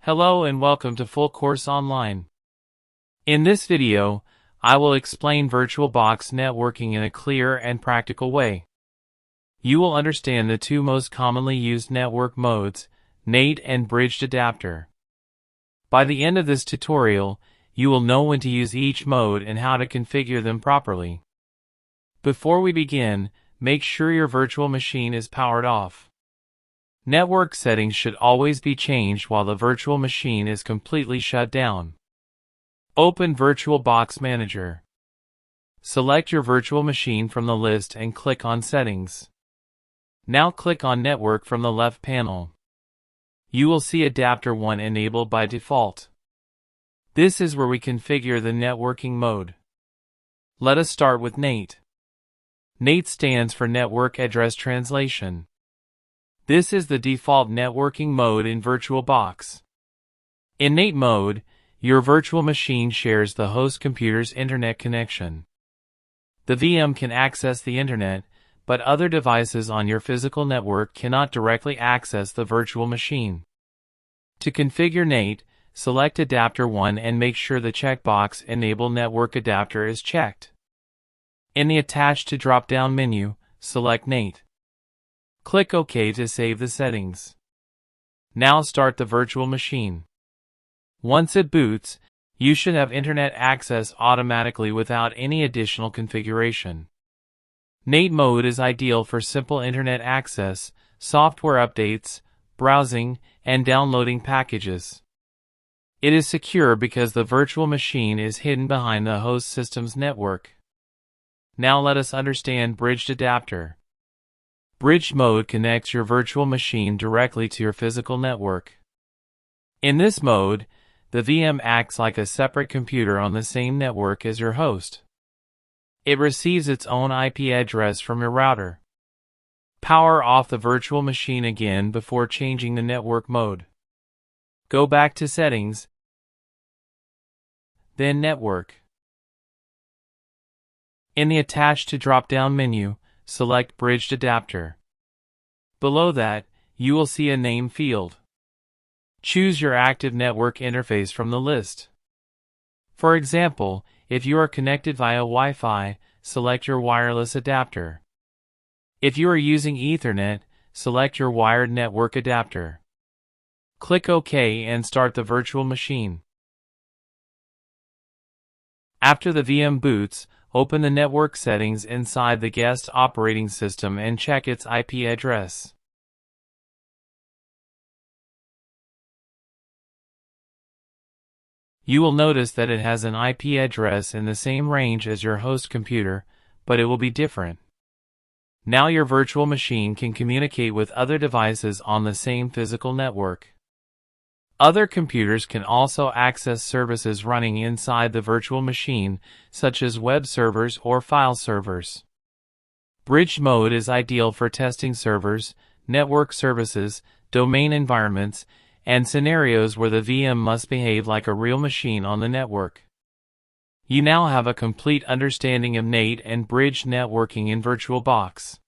Hello and welcome to Full Course Online. In this video, I will explain VirtualBox networking in a clear and practical way. You will understand the two most commonly used network modes, NAT and bridged adapter. By the end of this tutorial, you will know when to use each mode and how to configure them properly. Before we begin, make sure your virtual machine is powered off. Network settings should always be changed while the virtual machine is completely shut down. Open VirtualBox Manager. Select your virtual machine from the list and click on Settings. Now click on Network from the left panel. You will see Adapter 1 enabled by default. This is where we configure the networking mode. Let us start with NAT. NAT stands for Network Address Translation. This is the default networking mode in VirtualBox. In NAT mode, your virtual machine shares the host computer's internet connection. The VM can access the internet, but other devices on your physical network cannot directly access the virtual machine. To configure NAT, select Adapter 1 and make sure the checkbox Enable Network Adapter is checked. In the Attach to drop-down menu, select NAT. Click OK to save the settings. Now start the virtual machine. Once it boots, you should have internet access automatically without any additional configuration. NAT mode is ideal for simple internet access, software updates, browsing, and downloading packages. It is secure because the virtual machine is hidden behind the host system's network. Now let us understand bridged adapter. Bridged mode connects your virtual machine directly to your physical network. In this mode, the VM acts like a separate computer on the same network as your host. It receives its own IP address from your router. Power off the virtual machine again before changing the network mode. Go back to Settings, then Network. In the Attach to drop-down menu, select Bridged Adapter. Below that, you will see a name field. Choose your active network interface from the list. For example, if you are connected via Wi-Fi, select your wireless adapter. If you are using Ethernet, select your wired network adapter. Click OK and start the virtual machine. After the VM boots, open the network settings inside the guest operating system and check its IP address. You will notice that it has an IP address in the same range as your host computer, but it will be different. Now your virtual machine can communicate with other devices on the same physical network. Other computers can also access services running inside the virtual machine, such as web servers or file servers. Bridged mode is ideal for testing servers, network services, domain environments, and scenarios where the VM must behave like a real machine on the network. You now have a complete understanding of NAT and bridged networking in VirtualBox.